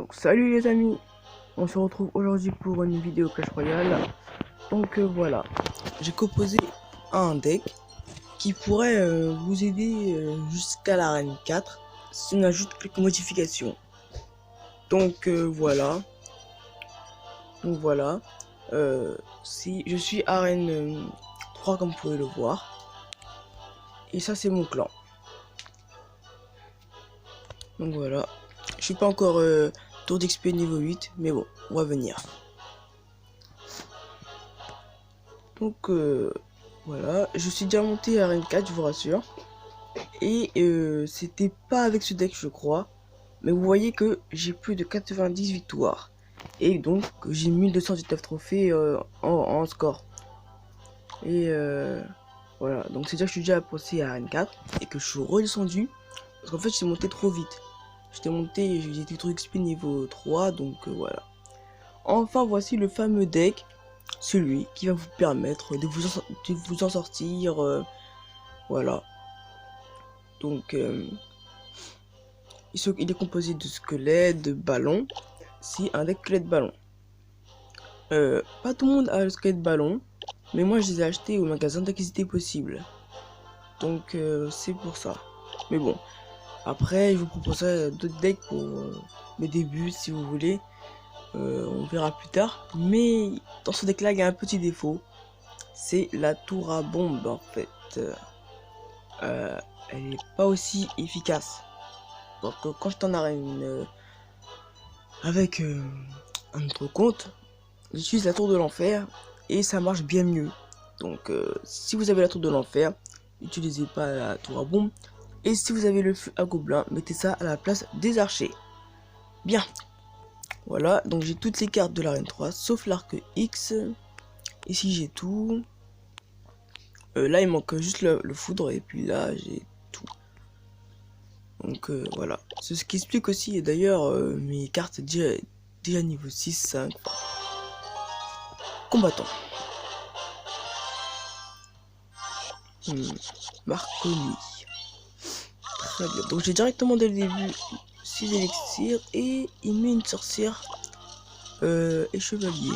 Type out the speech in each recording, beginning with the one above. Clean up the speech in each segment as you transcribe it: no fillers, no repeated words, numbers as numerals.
Donc salut les amis, on se retrouve aujourd'hui pour une vidéo Clash Royale. Donc voilà, j'ai composé un deck qui pourrait vous aider jusqu'à l'arène 4 si on ajoute quelques modifications. Donc voilà, si je suis arène 3 comme vous pouvez le voir, et ça c'est mon clan. Donc voilà, je suis pas encore tour d'XP niveau 8, mais bon, on va venir. Donc voilà, je suis déjà monté à arène 4, je vous rassure. Et c'était pas avec ce deck je crois, mais vous voyez que j'ai plus de 90 victoires. Et donc j'ai 1219 trophées en score. Et voilà, donc c'est déjà que je suis déjà passé à arène 4 et que je suis redescendu. Parce qu'en fait j'étais monté trop vite. J'étais trop XP niveau 3, donc voilà. Enfin voici le fameux deck, celui qui va vous permettre de vous en sortir, voilà. Donc il est composé de squelettes, de ballons, si un deck squelette ballon. Pas tout le monde a le squelette ballon, mais moi je les ai achetés au magasin dès qu'ils étaient possibles. Donc c'est pour ça. Mais bon, après je vous proposerai d'autres decks pour mes débuts si vous voulez. On verra plus tard. Mais dans ce deck là il y a un petit défaut. C'est la tour à bombe en fait. Elle n'est pas aussi efficace. Donc quand je t'en arène avec un autre compte, j'utilise la tour de l'enfer et ça marche bien mieux. Donc si vous avez la tour de l'enfer, n'utilisez pas la tour à bombe. Et si vous avez le feu à gobelin, mettez ça à la place des archers. Bien. Voilà, donc j'ai toutes les cartes de l'arène 3, sauf l'arc X. Ici j'ai tout. Là il manque juste le foudre et puis là j'ai tout. Donc voilà. C'est ce qui explique aussi, et d'ailleurs mes cartes déjà niveau 6, 5. Combattant. Marconi. Très bien. Donc j'ai directement dès le début 6 élixirs et il met une sorcière et chevalier.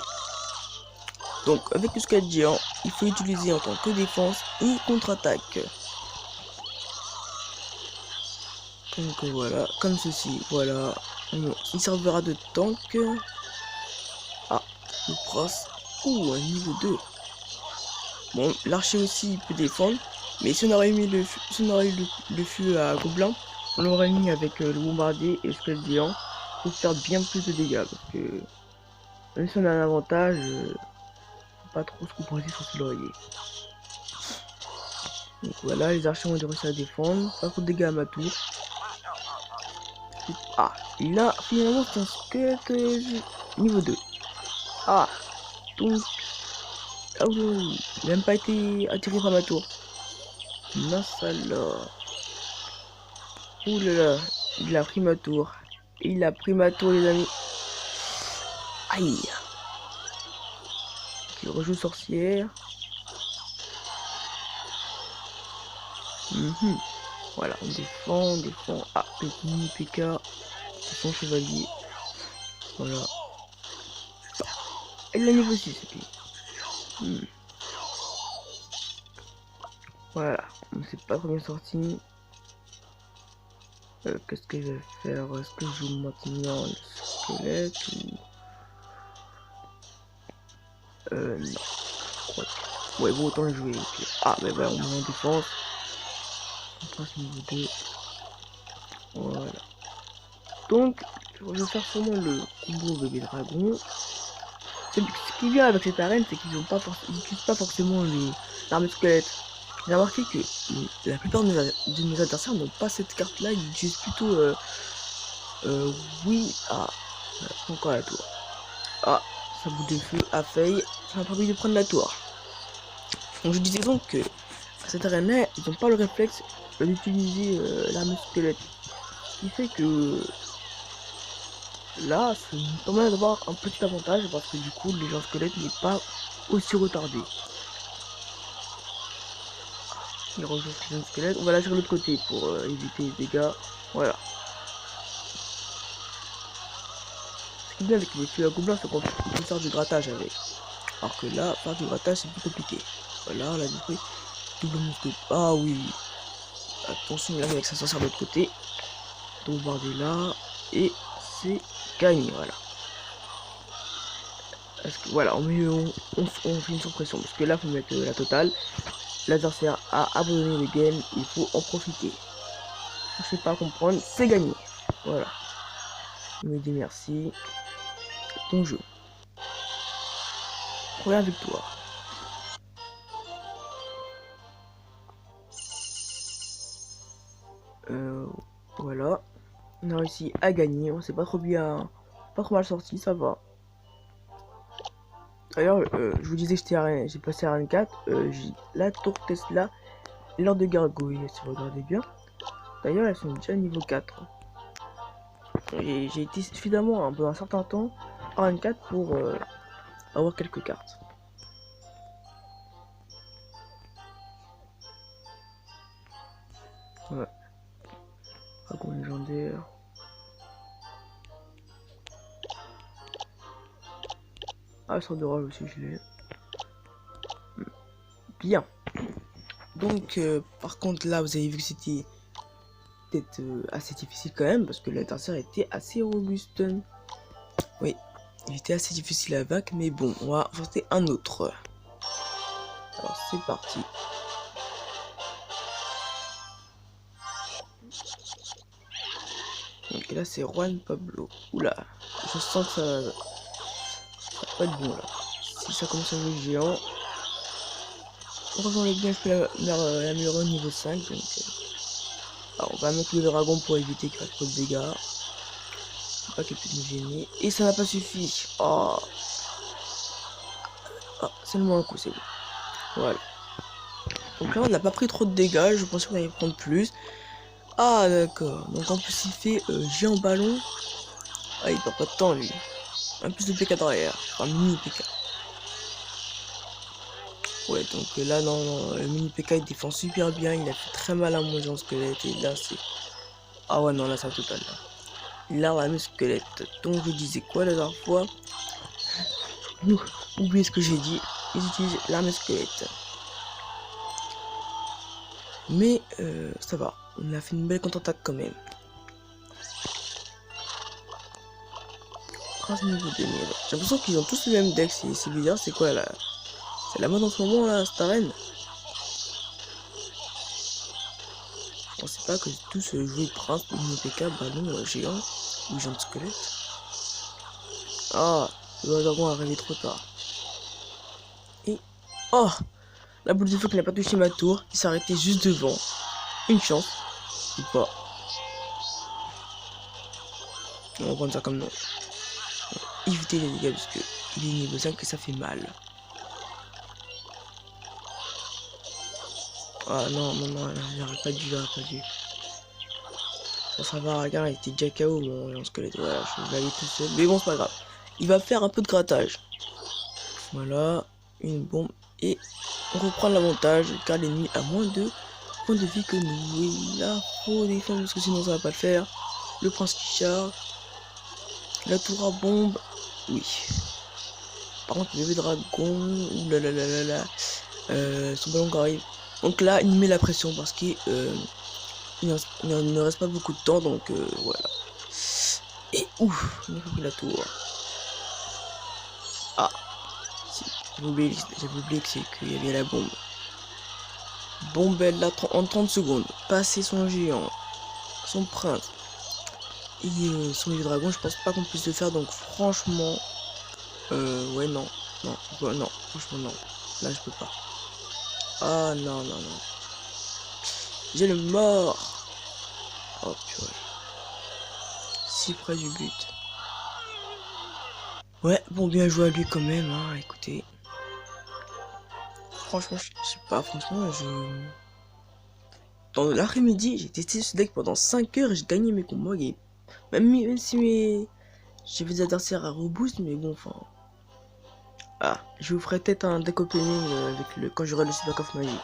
Donc avec le squelette géant, il faut utiliser en tant que défense et contre-attaque. Donc voilà, comme ceci, voilà. Il servira de tank. Ah, le prince. Ouh, un niveau 2. Bon, l'archer aussi il peut défendre. Mais si on aurait mis le feu à gobelin, on l'aurait mis avec le bombardier et le squelette géant pour faire bien plus de dégâts. Parce que même si on a un avantage, faut pas trop se composer sur ce laurier. Donc voilà, les archers ont réussi à défendre. Pas trop de dégâts à ma tour. Ah, là finalement c'est un squelette niveau 2. Ah, donc. Ah oui, il n'a même pas été attiré par ma tour. Mince alors. Ouh là là, il a pris ma tour. Il a pris ma tour les amis. Aïe. Il rejoue sorcière. Voilà, on défend. Ah, Petit, PK. Son chevalier. Voilà. Elle a niveau 6 et puis. Voilà, on ne sait pas trop bien sorti. Qu'est-ce que je vais faire? Est-ce que je joue maintenant le squelette ou... non. Ouais, bon, autant le jouer. Okay. Ah, mais voilà, on met en défense. On passe niveau 2. Voilà. Donc, je vais faire sûrement le combo bébé dragon. Ce qui est bien avec cette arène, c'est qu'ils n'utilisent pas forcément l'arme squelette. J'ai remarqué que la plupart de nos adversaires n'ont pas cette carte là, ils utilisent plutôt oui. Ah, voilà, encore la tour. Ah, ça bout de feu a failli, ça m'a permis de prendre la tour. Donc je disais donc que à cette arène là, ils n'ont pas le réflexe d'utiliser l'arme squelette. Ce qui fait que là, ça nous permet d'avoir un petit avantage parce que du coup, les gens squelettes n'est pas aussi retardé. Il rejoue les squelettes. On va lâcher de l'autre côté pour éviter les dégâts. Voilà. Ce qui est bien avec les feux à gobelins, c'est qu'on peut faire du grattage avec. Alors que là, faire du grattage, c'est plus compliqué. Voilà, on a détruit double mousquet. Ah oui. Attention, là, avec ça s'en sert de l'autre côté. Bombarder là. Et c'est gagné, voilà. Parce que, voilà, on fait une surpression. Parce que là, il faut mettre la totale. L'adversaire a abandonné le game, il faut en profiter. Je sais pas comprendre, c'est gagné. Voilà. Il me dit merci. Bon jeu. Première victoire. Voilà. On a réussi à gagner. On s'est pas trop bien. Pas trop mal sorti, ça va. D'ailleurs, je vous disais que j'ai passé à Arène 4. J'ai la tour Tesla, l'heure de gargouille, si vous regardez bien. D'ailleurs, elles sont déjà niveau 4. J'ai été suffisamment pendant un certain temps à Arène 4 pour avoir quelques cartes. Ouais. Dragon légendaire. Ah, sort de rôle aussi, je l'ai. Bien. Donc, par contre, là, vous avez vu que c'était peut-être assez difficile quand même, parce que l'adversaire était assez robuste. Oui, il était assez difficile à vaincre, mais bon, on va affronter un autre. Alors, c'est parti. Donc là, c'est Juan Pablo. Oula, je sens que ça va pas être bon là. Si ça commence à jouer géant. Heureusement, les bien, je peux l'améliorer au niveau 5. Donc, alors, on va mettre le dragon pour éviter qu'il fasse trop de dégâts. Pas qu'elle puisse nous gêner. Et ça n'a pas suffi. Oh, ah, seulement un coup, c'est bon. Voilà. Donc là, on n'a pas pris trop de dégâts. Je pensais qu'on allait prendre plus. Ah, d'accord. Donc en plus, il fait géant ballon. Ah, il perd pas de temps, lui. Un plus de PK derrière. Enfin, mini PK. Ouais, donc là, non, le mini PK il défend super bien. Il a fait très mal à mon géant squelette. Et là, c'est. Ah, ouais, non, là, c'est un total. Là, l'arme squelette. Donc, je disais quoi la dernière fois? Oubliez ce que j'ai dit. Ils utilisent l'arme squelette. Mais ça va. On a fait une belle contre-attaque quand même. Prince niveau 2000. J'ai l'impression qu'ils ont tous le même deck. C'est bizarre. C'est quoi là? C'est la mode en ce moment là, cette arène. Je pensais pas que tous jouaient Prince, mini PK, ballon géant ou géant de squelette. Ah, le dragon est arrivé trop tard. Et. Oh, la boule de feu qui n'a pas touché ma tour. Il s'est arrêté juste devant. Une chance. Ou pas. On va prendre ça comme non. Éviter les dégâts parce que il est niveau 5 et ça fait mal. Ah non, j'aurais pas dû, Ça va, regarde, il était déjà KO mon squelette. Voilà, je vais aller tout seul. Mais bon, c'est pas grave. Il va faire un peu de grattage. Voilà, une bombe. Et on reprend l'avantage car l'ennemi a moins de points de vie que nous. Et là, faut défendre parce que sinon ça va pas le faire. Le prince qui charge. La tour à bombe. Oui. Par contre, le bébé dragon. Oulalalala. Son ballon qui arrive. Donc là, il met la pression parce qu'il ne reste pas beaucoup de temps. Donc voilà. Et ouf, il a pris la tour. Ah, si, j'avais oublié qu'il y avait la bombe. Bombe, elle là, en 30 secondes. Passer son géant, son prince et son vieux dragon, je pense pas qu'on puisse le faire. Donc franchement, ouais, non, franchement non. Là, je peux pas. Ah non. J'ai le mort. Oh purée. Si près du but. Ouais, bon, bien joué à lui quand même, hein, écoutez. Franchement, je sais pas, franchement, dans l'après-midi, j'ai testé ce deck pendant 5 heures et j'ai gagné mes combats. Et même si j'avais des adversaires à reboost, mais bon, enfin. Ah, je vous ferai peut-être un deck opening quand j'aurai le Super Coff Magique.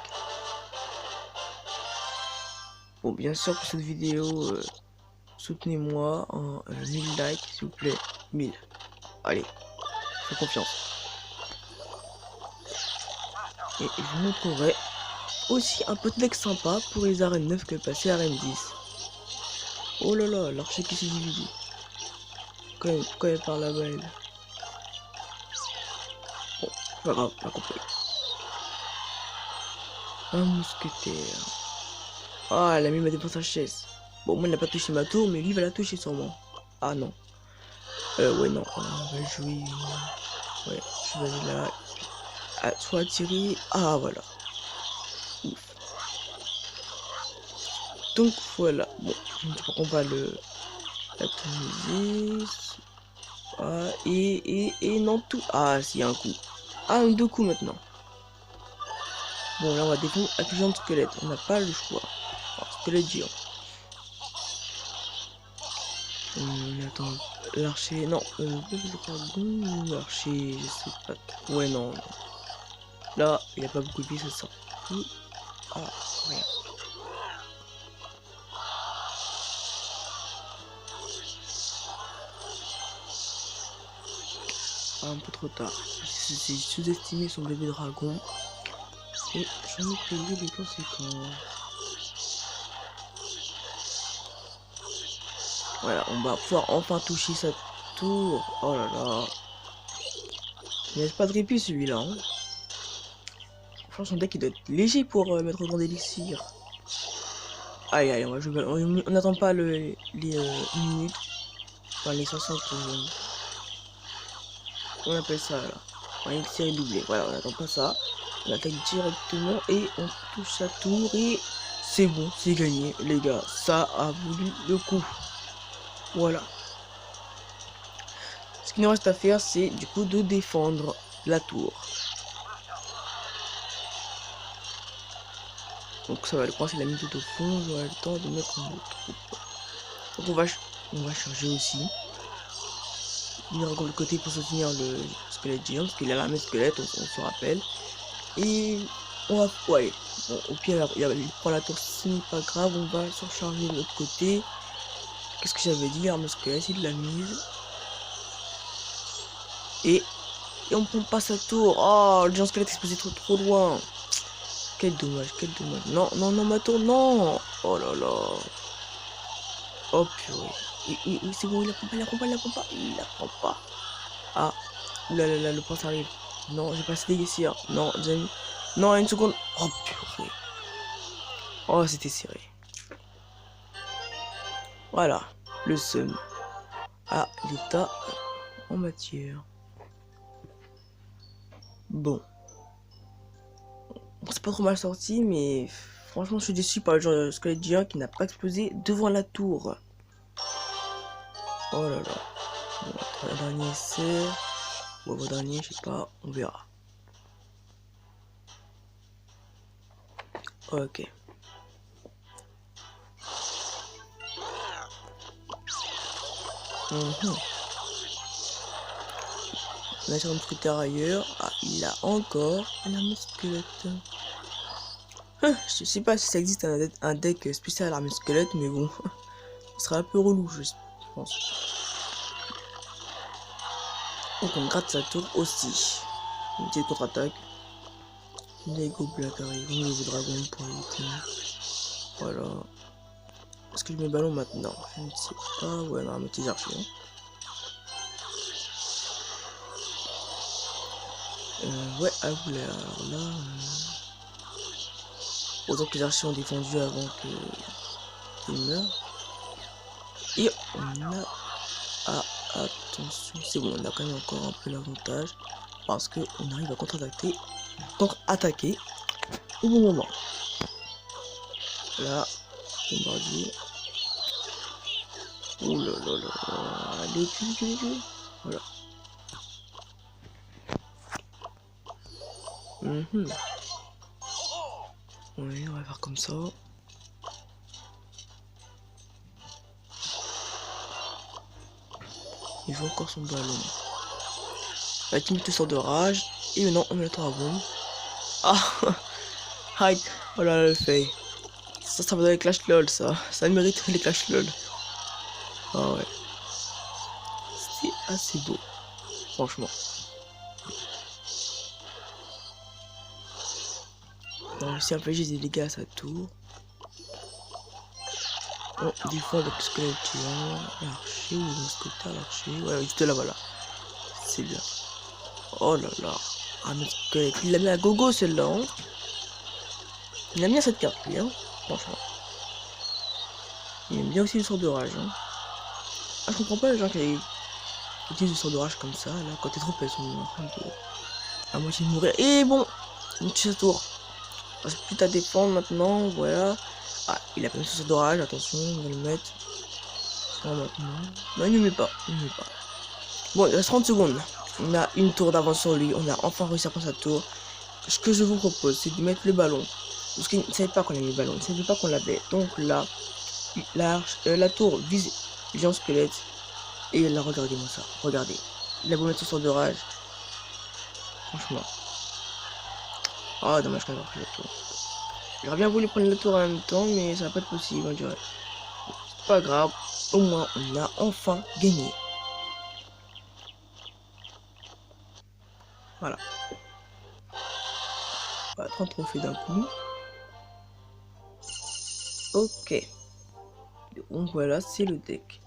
Bon, bien sûr, pour cette vidéo, soutenez-moi en 1000 likes, s'il vous plaît. 1000. Allez, fais confiance. Et je vous montrerai aussi un petit deck sympa pour les arènes 9 que passer arène 10. Oh là là, l'archer qui s'est divisé. Quand elle part là-bas, elle. Bon, pas grave, pas compris. Un mousquetaire. Ah, elle a mis ma défense à chaise. Bon, moi, elle n'a pas touché ma tour, mais lui va la toucher sûrement. Ah non. Ouais, non. On va jouer. Ouais, je vais aller là. Ah, soit tirer. Ah, voilà. Ouf. Donc, voilà. Bon, je ne sais pas qu'on va l'atomiser. Ah, et non, tout. Ah, s'il y a un coup. Ah, 2 coups maintenant. Bon, là, on va défendre avec le géant de squelette. On n'a pas le choix. Alors, squelette géant. Attends, l'archer, non, le dragon, l'archer, je sais pas trop. Ouais, non, non. Là, il n'y a pas beaucoup de vie, ça sort. Ah, rien. Ah, un peu trop tard. C'est sous-estimé son bébé dragon. Et j'en ai payé les conséquences. Voilà, on va pouvoir enfin toucher sa tour. Oh là là. Il laisse pas de répit celui-là. Hein. Franchement, son deck il doit être léger pour mettre autant d'élixir. Allez, allez, on va jouer. On n'attend pas les minutes. Enfin, les 60. On appelle ça là. Un élixir est doublé. Voilà, on n'attend pas ça. On attaque directement et on touche sa tour. Et c'est bon, c'est gagné, les gars. Ça a voulu le coup. Voilà. Ce qu'il nous reste à faire, c'est du coup de défendre la tour. Donc ça va, le point c'est la mise au fond, j'aurai le temps de mettre une autre troupe. Donc on va charger aussi. Il regarde le côté pour soutenir le squelette géant, parce qu'il a l'armée squelette, on se rappelle. Et on va... Ouais, bon, au pire, il prend la tour, ce n'est pas grave, on va surcharger de l'autre côté. Qu'est-ce que j'avais dit, l'armée squelette, il l'a mise. Et on prend pas sa tour. Oh, le géant squelette est exposé trop loin. Quel dommage, quel dommage. Non, non, non, ma tour, non. Oh là là. Oh purée. Oui, c'est bon, il la prend pas. Ah, oulala, le prince arrive. Non, j'ai pas assez d'élixir. Non, déjà mis. Non, une seconde. Oh purée. Oh, c'était serré. Voilà, le seum. Ah, l'état en matière. Bon. C'est pas trop mal sorti, mais franchement, je suis déçu par le genre de squelette géant qui n'a pas explosé devant la tour. Oh là là. Bon, le dernier essai. Ou avant dernier, je sais pas, on verra. Ok. On a sur un mousquetaire ailleurs. Ah, il a encore un arme squelette. Je sais pas si ça existe un deck spécial arme squelette, mais bon. Ce serait un peu relou, je pense. Donc on gratte sa tour aussi. Une petite contre-attaque. Lego Black arrive. On Lego Dragon pour éviter. Voilà. Est-ce que je mets ballon maintenant? Je ne sais pas. Ouais, non, un petit archer. Ouais, ah vous alors là. Autant que les archers ont défendu avant qu'ils meurent. Et on a. Ah, attention, c'est bon, on a quand même encore un peu l'avantage. Parce qu'on arrive à contre-attaquer au bon moment. Là, bombardier. Oh là là là. Allez, tu. Voilà. Oui, on va faire comme ça. Il joue encore son ballon. La team te sort de rage. Et maintenant, on met le dragon. Ah. Aïe. Oh là là, le fait. Ça va dans les clash lol, ça. Ça mérite les clash lol. Ah ouais. C'est assez beau. franchement. On a réussi à infliger des dégâts à sa tour. Oh, des fois avec le squelette géant, l'archer ou le mousquetaire, l'archer. Ouais, juste là, voilà. C'est bien. Oh là là. Ah, mais squelette, il l'a mis à gogo celle-là. Hein. Il aime bien cette carte, lui, hein, franchement. Il aime bien aussi le sort de rage. Hein. Ah, je comprends pas les gens qui utilisent le sort de rage comme ça, là, quand tes troupes elles sont en train de. À moitié de mourir. Et bon, une tue sa tour. Parce que plus à défendre maintenant, voilà. Ah, il a pas mis son sort de rage, attention, on va le mettre. Ça maintenant. Non, il ne met pas, il ne met pas. Bon, il reste 30 secondes. On a une tour d'avance sur lui, on a enfin réussi à prendre sa tour. Ce que je vous propose, c'est de mettre le ballon. Parce qu'il ne savait pas qu'on avait le ballon, il ne savait pas qu'on l'avait. Donc là, la tour vise le géant squelette. Et là, regardez-moi ça, regardez. Il a beau mettre son sort de rage. Franchement. Ah, dommage qu'on ait pas pris la tour. J'aurais bien voulu prendre la tour en même temps, mais ça va pas être possible, on dirait. C'est pas grave, au moins on a enfin gagné. Voilà. Voilà, 30 trophées d'un coup. Ok. Donc voilà, c'est le deck.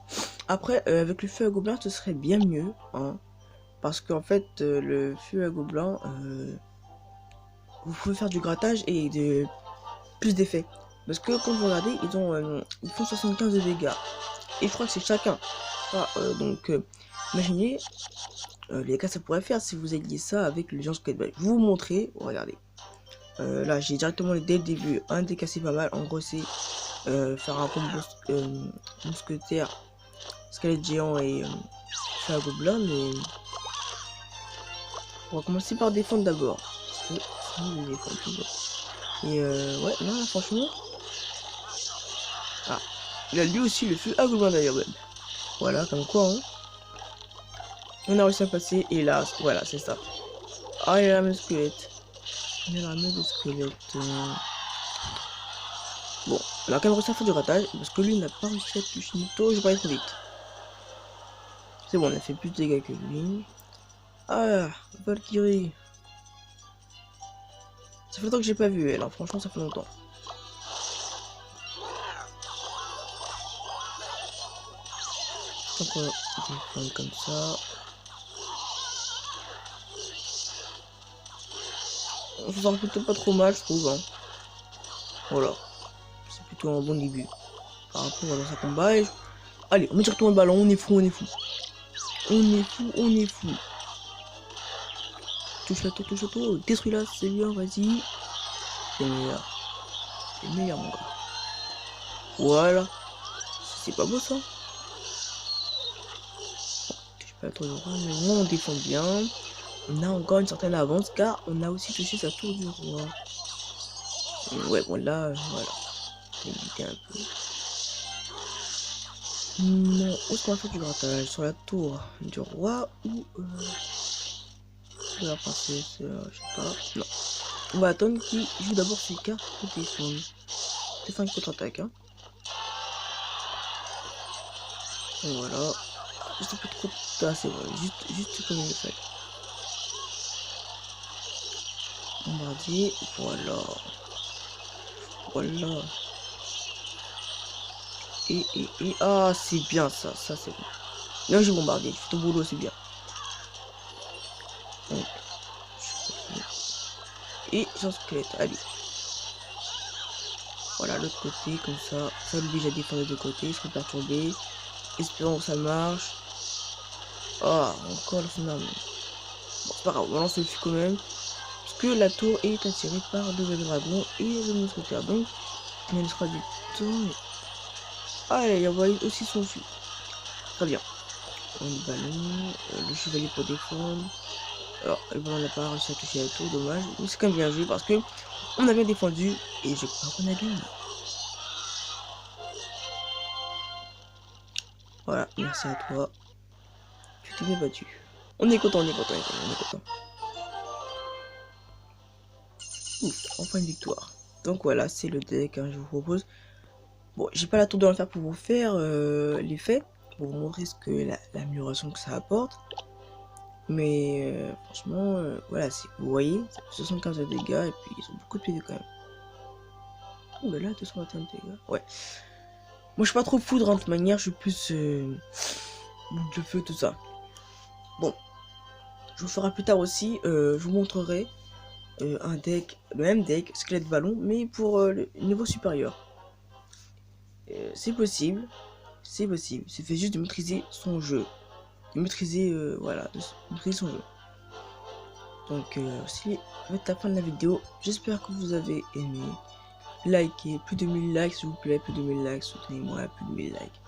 Après, avec le feu à gobelin, ce serait bien mieux. Hein, parce qu'en fait, le feu à gobelin, vous pouvez faire du grattage et de plus d'effets. Parce que quand vous regardez, ils font 75 de dégâts. Et je crois que c'est chacun. Ah, donc, imaginez les dégâts que ça pourrait faire si vous ailiez ça avec le géant squelette. Je vais vous montrer. Regardez. Là, j'ai directement dès le début un dégât, c'est pas mal. En gros, c'est faire un combo mousquetaire, squelette géant et feu à gobelin. Mais on va commencer par défendre d'abord. Parce que sinon, je défends toujours. Et ouais, non, franchement. Ah, il a lui aussi le feu à gobelin d'ailleurs, même. Voilà, comme quoi, hein. On a réussi à passer, et là, voilà, c'est ça. Ah, il a la même squelette. Il a la même squelette. Bon, on a quand même réussi à faire du ratage, parce que lui n'a pas réussi à toucher Nito, je vais pas aller trop vite. C'est bon, on a fait plus de dégâts que lui. Ah, Valkyrie. Ça fait longtemps que j'ai pas vu elle, hein. Franchement, ça fait longtemps. Donc on va défendre comme ça. On se sent plutôt pas trop mal, je trouve. Hein. Voilà. C'est plutôt un bon début. Par rapport à sa combat. Et... Allez, on met directement le ballon, on est fou, on est fou. On est fou, on est fou. Touche la tour, détruis-la, c'est bien, vas-y. C'est meilleur. C'est meilleur, mon gars. Voilà. C'est pas beau, ça. Touche pas la tour du roi, mais bon, on défend bien. On a encore une certaine avance, car on a aussi touché sa tour du roi. Ouais, bon, là, voilà. Je vais éviter un peu. Non, où est-ce qu'on va faire du grattage? Sur la tour du roi ou de la princesse, je sais pas. Non. On va attendre qu'il joue d'abord ses cartes pour défendre. C'est fin contre-attaque, hein. Donc voilà. Juste un peu trop. Ah, c'est vrai. Juste comme il le fait. Bombardier. Voilà. Voilà. Et. Ah, c'est bien ça. Ça, c'est bon. Là, j'ai bombardé. Je fais ton boulot, c'est bien. Donc. Et j'en squelette. Allez. Voilà, l'autre côté, comme ça. Ça l'oblige à défendre de deux côtés. Je serai perturbé. Espérons que ça marche. Ah, encore le tsunami. Bon, c'est pas grave, on va lancer le fût quand même. Parce que la tour est attirée par deux dragons et le mousquetaire. Donc, il nous fera du temps. Ah, il envoie aussi son fût. Très bien. On le ballon, le chevalier pour défendre. Alors, le ballon n'a pas réussi à toucher la tour, dommage. Mais c'est quand même bien joué parce que on a bien défendu et je crois qu'on a gagné. Voilà, merci à toi. Tu t'es bien battu. On est content, on est content, on est content. Ouf, enfin une victoire. Donc voilà, c'est le deck, hein, je vous propose. Bon, j'ai pas la tour de l'enfer pour vous faire l'effet, pour vous montrer ce que l'amélioration que ça apporte. Mais franchement, voilà, vous voyez, ça fait 75 de dégâts et puis ils ont beaucoup de PV quand même. Oh bah là, 221 de dégâts. Ouais. Moi je suis pas trop foudre de toute manière, je suis plus boule de feu, tout ça. Bon, je vous ferai plus tard aussi, je vous montrerai un deck, le même deck, squelette ballon, mais pour le niveau supérieur. C'est possible, c'est possible. Il suffit juste de maîtriser son jeu, de maîtriser, voilà, de maîtriser son jeu. Donc, c'est la fin de la vidéo. J'espère que vous avez aimé. Likez, plus de 1000 likes s'il vous plaît, plus de 1000 likes, soutenez-moi, plus de 1000 likes.